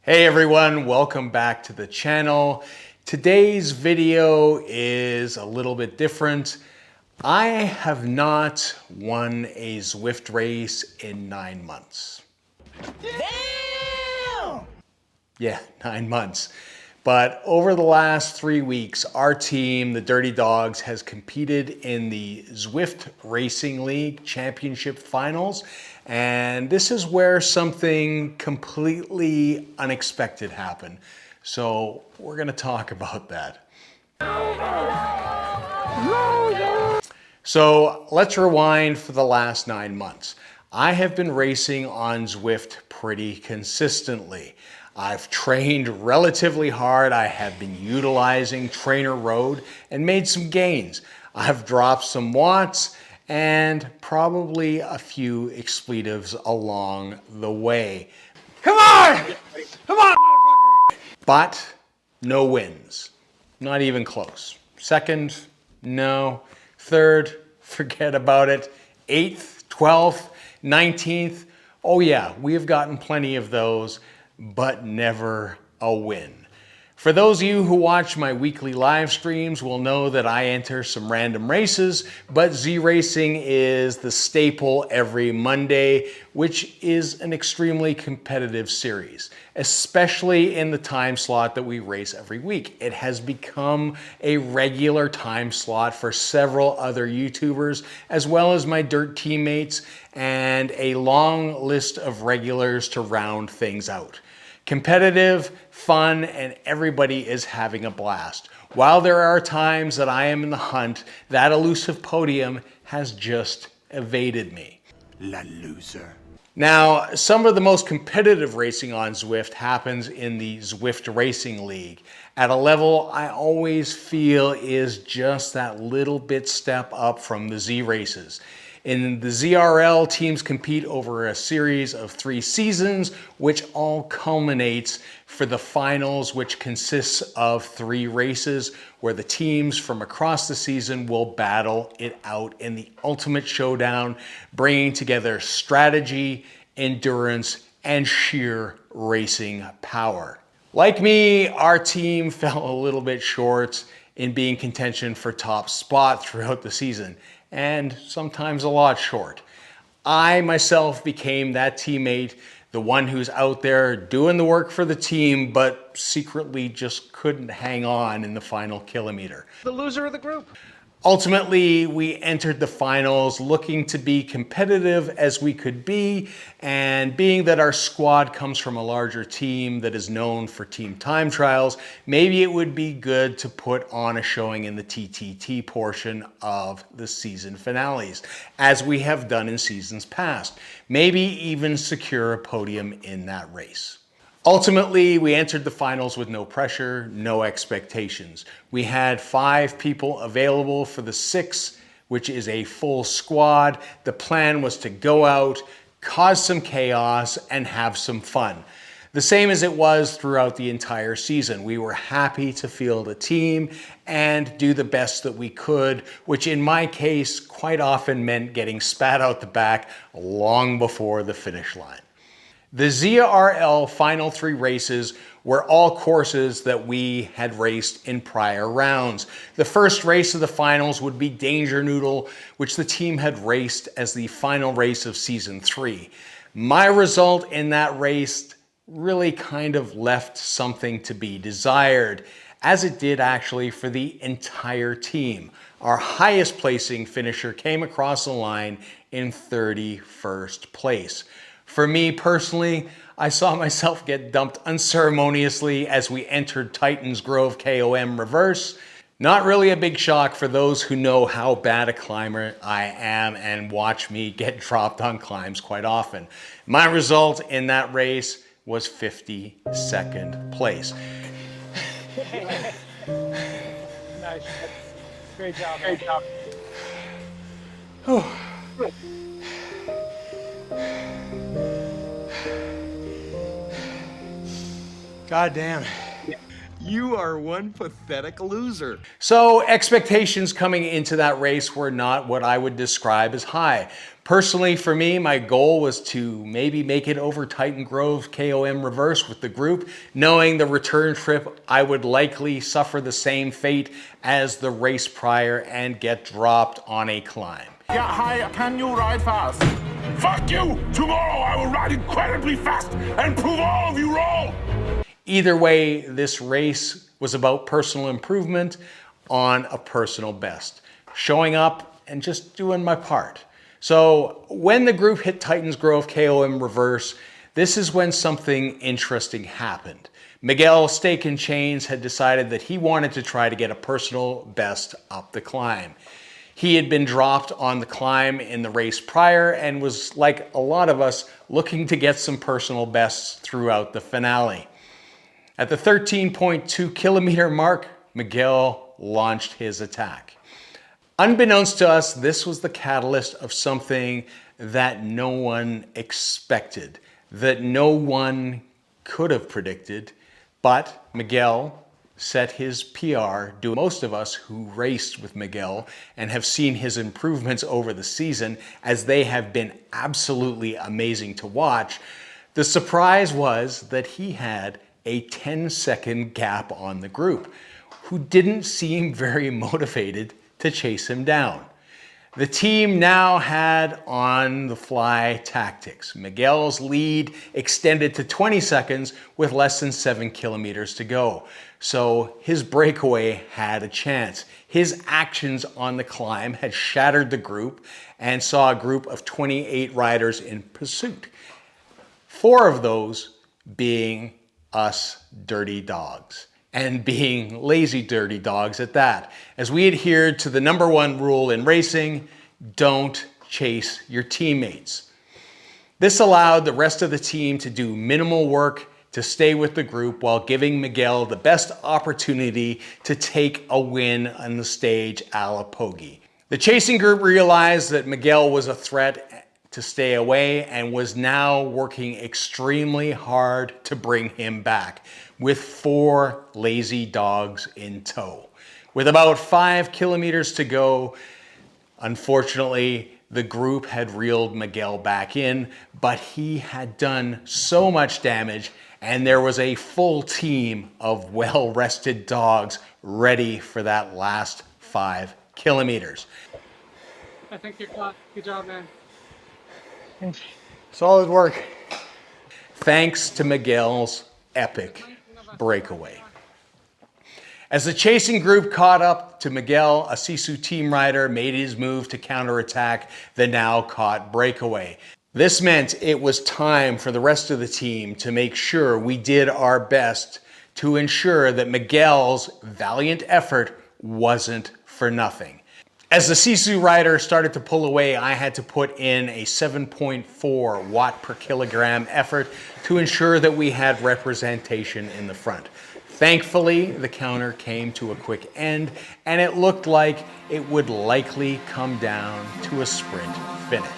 Hey everyone, welcome back to the channel. Today's video is a little bit different. I have not won a Zwift race in 9 months. Damn! Yeah, 9 months. But over the last 3 weeks, our team, the Dirty Dogs, has competed in the Zwift Racing League Championship Finals. And this is where something completely unexpected happened. So we're going to talk about that. So let's rewind for the last 9 months. I have been racing on Zwift pretty consistently. I've trained relatively hard. I have been utilizing Trainer Road and made some gains. I've dropped some watts and probably a few expletives along the way. Come on! Come on, motherfucker! But no wins. Not even close. Second, no. Third, forget about it. 8th, 12th, 19th. Oh yeah, we have gotten plenty of those, but never a win. For those of you who watch my weekly live streams will know that I enter some random races, but Z Racing is the staple every Monday, which is an extremely competitive series, especially in the time slot that we race every week. It has become a regular time slot for several other YouTubers, as well as my dirt teammates, and a long list of regulars to round things out. Competitive, fun, and everybody is having a blast. While there are times that I am in the hunt, that elusive podium has just evaded me. La loser. Now, some of the most competitive racing on Zwift happens in the Zwift Racing League at a level I always feel is just that little bit step up from the Z races. In the ZRL, teams compete over a series of 3 seasons, which all culminates for the finals, which consists of 3 races where the teams from across the season will battle it out in the ultimate showdown, bringing together strategy, endurance, and sheer racing power. Like me, our team fell a little bit short in being contention for top spot throughout the season, and sometimes a lot short. I myself became that teammate, the one who's out there doing the work for the team, but secretly just couldn't hang on in the final kilometer. The loser of the group. Ultimately, we entered the finals looking to be competitive as we could be, and being that our squad comes from a larger team that is known for team time trials, maybe it would be good to put on a showing in the TTT portion of the season finales, as we have done in seasons past. Maybe even secure a podium in that race. Ultimately, we entered the finals with no pressure, no expectations. We had 5 people available for the 6, which is a full squad. The plan was to go out, cause some chaos, and have some fun. The same as it was throughout the entire season. We were happy to field a team and do the best that we could, which in my case quite often meant getting spat out the back long before the finish line. The ZRL Final 3 races were all courses that we had raced in prior rounds. The first race of the finals would be Noodle, which the team had raced as the final race of season 3. My result in that race really kind of left something to be desired, as it did actually for the entire team. Our highest placing finisher came across the line in 31st place. For me personally, I saw myself get dumped unceremoniously as we entered Titans Grove KOM reverse. Not really a big shock for those who know how bad a climber I am and watch me get dropped on climbs quite often. My result in that race was 52nd place. Nice. Great job. Great job. God damn. You are one pathetic loser. So expectations coming into that race were not what I would describe as high, Personally, for me, my goal was to maybe make it over Titan Grove KOM reverse with the group, knowing the return trip I would likely suffer the same fate as the race prior and get dropped on a climb. Yeah, hi, can you ride fast? Fuck you! Tomorrow I will ride incredibly fast and prove all of you wrong! Either way, this race was about personal improvement on a personal best. Showing up and just doing my part. So when the group hit Titans Grove KOM reverse, this is when something interesting happened. Miguel Steak and Chains had decided that he wanted to try to get a personal best up the climb. He had been dropped on the climb in the race prior and was, like a lot of us, looking to get some personal bests throughout the finale. At the 13.2 kilometer mark, Miguel launched his attack. Unbeknownst to us, this was the catalyst of something that no one expected, that no one could have predicted, but Miguel set his PR. Do most of us who raced with Miguel and have seen his improvements over the season, as they have been absolutely amazing to watch, the surprise was that he had a 10-second gap on the group, who didn't seem very motivated to chase him down. The team now had on-the-fly tactics. Miguel's lead extended to 20 seconds with less than 7 kilometers to go. So his breakaway had a chance. His actions on the climb had shattered the group and saw a group of 28 riders in pursuit. 4 of those being us dirty dogs. And being lazy dirty dogs at that, as we adhered to the #1 rule in racing: don't chase your teammates. This allowed the rest of the team to do minimal work to stay with the group while giving Miguel the best opportunity to take a win on the stage a la Poggi. The chasing group realized that Miguel was a threat to stay away and was now working extremely hard to bring him back, with 4 lazy dogs in tow. With about 5 kilometers to go, unfortunately, the group had reeled Miguel back in, but he had done so much damage, and there was a full team of well-rested dogs ready for that last 5 kilometers. I think you're caught. Good job, man. Solid work. Thanks to Miguel's epic breakaway. As the chasing group caught up to Miguel, a Sisu team rider made his move to counterattack the now caught breakaway. This meant it was time for the rest of the team to make sure we did our best to ensure that Miguel's valiant effort wasn't for nothing. As the Sisu rider started to pull away, I had to put in a 7.4 watt per kilogram effort to ensure that we had representation in the front. Thankfully, the counter came to a quick end, and it looked like it would likely come down to a sprint finish.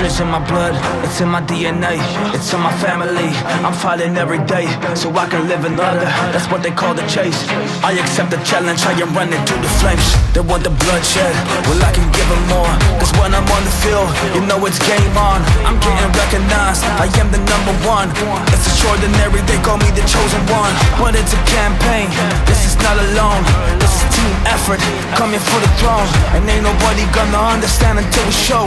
It's in my blood, it's in my DNA, it's in my family. I'm fighting every day, so I can live another. That's what they call the chase. I accept the challenge, I am running through the flames. They want the bloodshed, well I can give them more. Cause when I'm on the field, you know it's game on. I'm getting recognized, I am the #1. It's extraordinary, they call me the chosen one. But it's a campaign, this is not alone. This is team effort, coming for the throne. And ain't nobody gonna understand until we show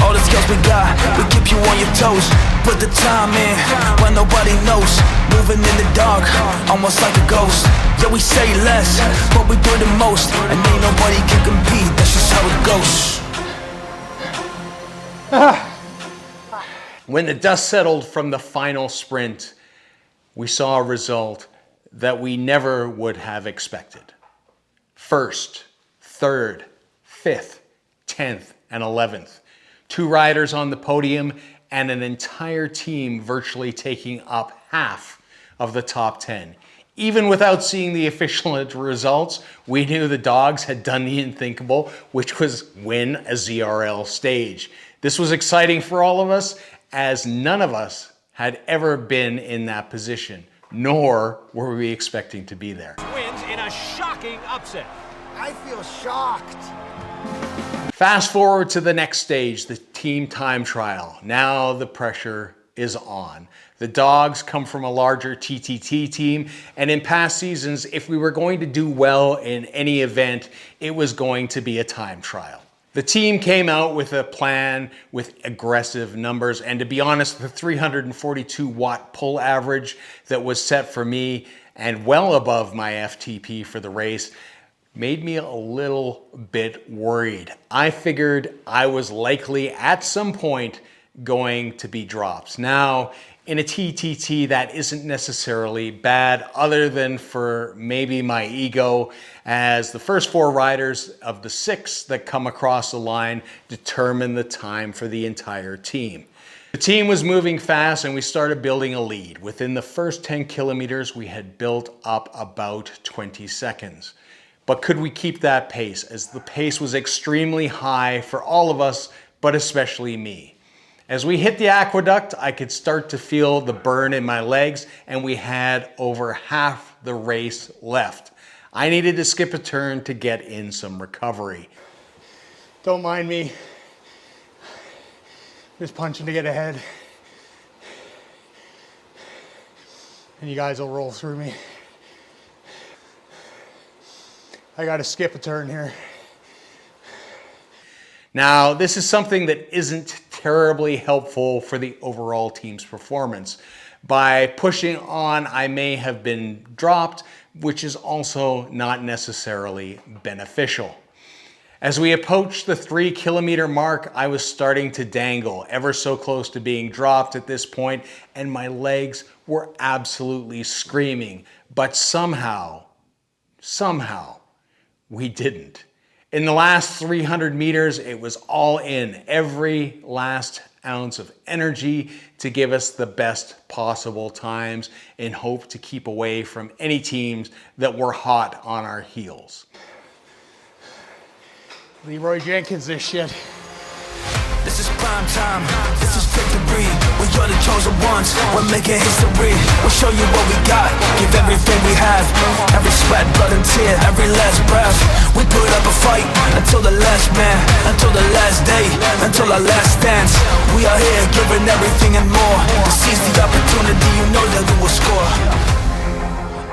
all the skills we got. We keep you on your toes, put the time in when nobody knows. Moving in the dark, almost like a ghost. Yeah, we say less, but we do the most. And ain't nobody can compete, that's just how it goes. When the dust settled from the final sprint, we saw a result that we never would have expected. 1st, 3rd, 5th, 10th, and 11th. 2 riders on the podium and an entire team virtually taking up half of the top 10. Even without seeing the official results, we knew the dogs had done the unthinkable, which was win a ZRL stage. This was exciting for all of us, as none of us had ever been in that position, nor were we expecting to be there. Wins in a shocking upset. I feel shocked. Fast forward to the next stage, the team time trial. Now the pressure is on. The dogs come from a larger TTT team, and in past seasons, if we were going to do well in any event, it was going to be a time trial. The team came out with a plan with aggressive numbers, and to be honest, the 342 watt pull average that was set for me and well above my FTP for the race made me a little bit worried. I figured I was likely at some point going to be dropped. Now, in a TTT, that isn't necessarily bad, other than for maybe my ego, as the first 4 riders of the 6 that come across the line determine the time for the entire team. The team was moving fast and we started building a lead. Within the first 10 kilometers, we had built up about 20 seconds. But could we keep that pace, as the pace was extremely high for all of us, but especially me. As we hit the aqueduct, I could start to feel the burn in my legs, and we had over half the race left. I needed to skip a turn to get in some recovery. Don't mind me. Just punching to get ahead. And you guys will roll through me. I gotta skip a turn here. Now, this is something that isn't terribly helpful for the overall team's performance. By pushing on, I may have been dropped, which is also not necessarily beneficial. As we approached the 3 kilometer mark, I was starting to dangle, ever so close to being dropped at this point, and my legs were absolutely screaming. But somehow, we didn't. In the last 300 meters, it was all in, every last ounce of energy to give us the best possible times in hope to keep away from any teams that were hot on our heels. Leroy Jenkins this shit. This is prime time, this is victory. We are the chosen ones, we're making history. We'll show you what we got, give everything we have. Every sweat, blood and tear, every last breath. We put up a fight until the last man, until the last day, until our last dance. We are here giving everything and more. To seize the opportunity, you know that we will score.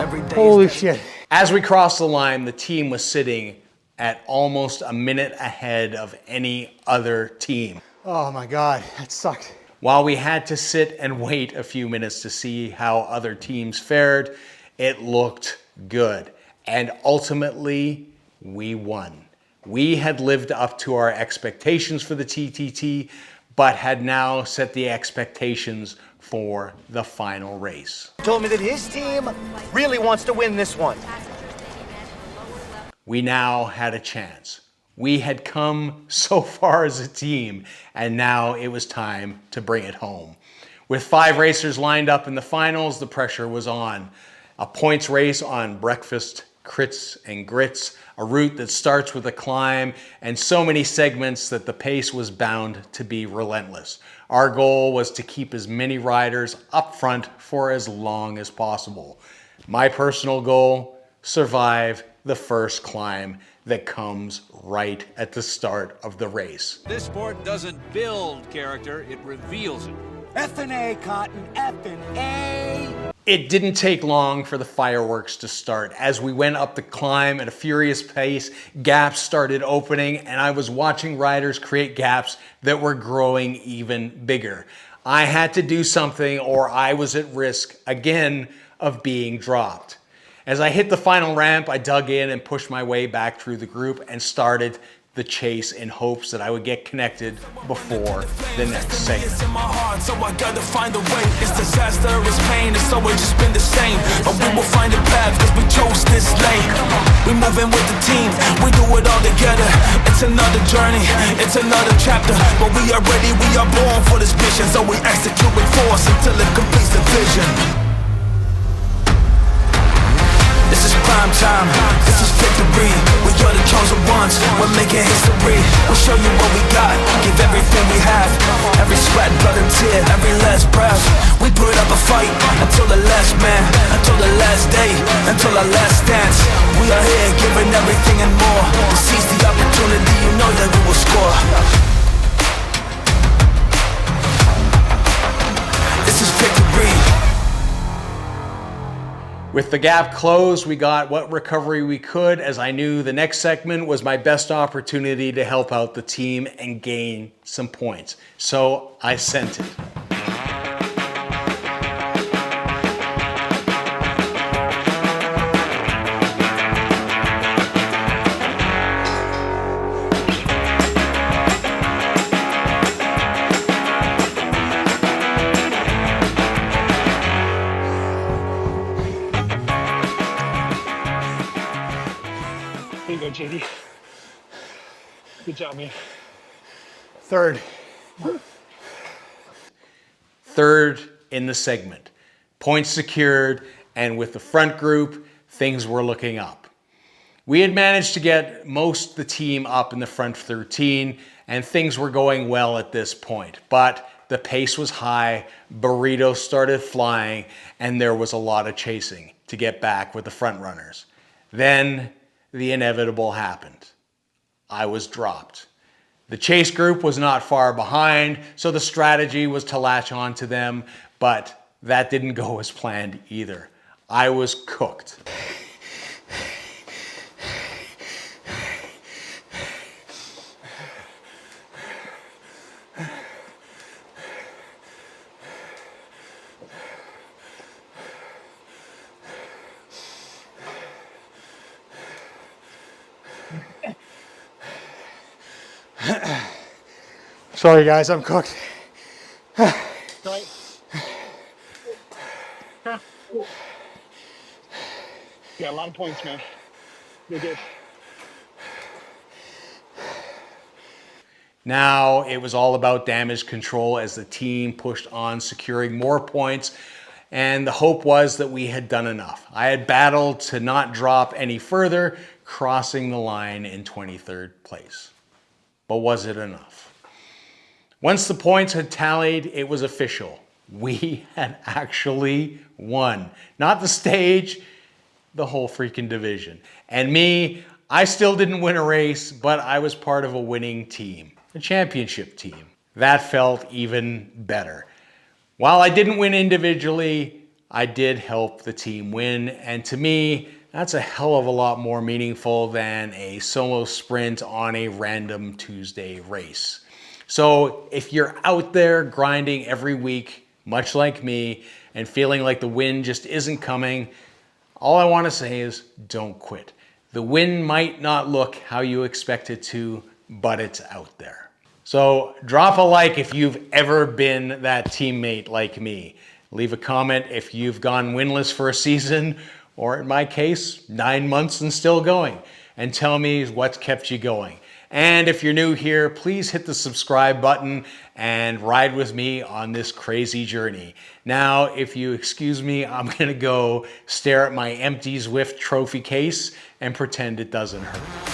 Every day Holy shit. As we crossed the line, the team was sitting at almost a minute ahead of any other team. Oh my God, that sucked. While we had to sit and wait a few minutes to see how other teams fared, it looked good. And ultimately, we won. We had lived up to our expectations for the TTT, but had now set the expectations for the final race. Told me that his team really wants to win this one. We now had a chance. We had come so far as a team, and now it was time to bring it home. With 5 racers lined up in the finals, the pressure was on. A points race on breakfast, crits and grits, a route that starts with a climb, and so many segments that the pace was bound to be relentless. Our goal was to keep as many riders up front for as long as possible. My personal goal, survive the first climb that comes right at the start of the race. This sport doesn't build character, it reveals it. F&A, Cotton, F&A. It didn't take long for the fireworks to start. As we went up the climb at a furious pace, gaps started opening, and I was watching riders create gaps that were growing even bigger. I had to do something, or I was at risk again of being dropped. As I hit the final ramp, I dug in and pushed my way back through the group and started the chase in hopes that I would get connected before the next segment. It's in my heart, so I gotta find a way. It's disaster, it's pain, it's always just been the same. But we will find a path, cause we chose this lane. We moving with the team, we do it all together. It's another journey, it's another chapter. But we are ready, we are born for this mission. So we execute with force until it completes the vision. This is prime time, this is victory. We are the chosen ones, ones, we're making history. We'll show you what we got, give everything we have. Every sweat, blood and tear, every last breath. We put up a fight until the last man, until the last day, until our last dance. We are here giving everything and more. Seize the opportunity, you know that we will score. This is victory. With the gap closed, we got what recovery we could, as I knew the next segment was my best opportunity to help out the team and gain some points. So I sent it. Here you go, JD. Good job, man. Third in the segment. Points secured, and with the front group, things were looking up. We had managed to get most of the team up in the front 13, and things were going well at this point. But the pace was high, burritos started flying, and there was a lot of chasing to get back with the front runners. Then the inevitable happened. I was dropped. The chase group was not far behind, so the strategy was to latch on to them, but that didn't go as planned either. I was cooked. Sorry, guys, I'm cooked. Right. Yeah, a lot of points, man. You're good. Now it was all about damage control as the team pushed on, securing more points, and the hope was that we had done enough. I had battled to not drop any further, crossing the line in 23rd place. But was it enough? Once the points had tallied, it was official. We had actually won. Not the stage, the whole freaking division. And me, I still didn't win a race, but I was part of a winning team, a championship team. That felt even better. While I didn't win individually, I did help the team win. And to me, that's a hell of a lot more meaningful than a solo sprint on a random Tuesday race. So if you're out there grinding every week, much like me, and feeling like the win just isn't coming, all I want to say is don't quit. The win might not look how you expect it to, but it's out there. So drop a like if you've ever been that teammate like me. Leave a comment if you've gone winless for a season, or in my case, 9 months and still going, and tell me what's kept you going. And if you're new here, please hit the subscribe button and ride with me on this crazy journey. Now, if you excuse me, I'm gonna go stare at my empty Zwift trophy case and pretend it doesn't hurt.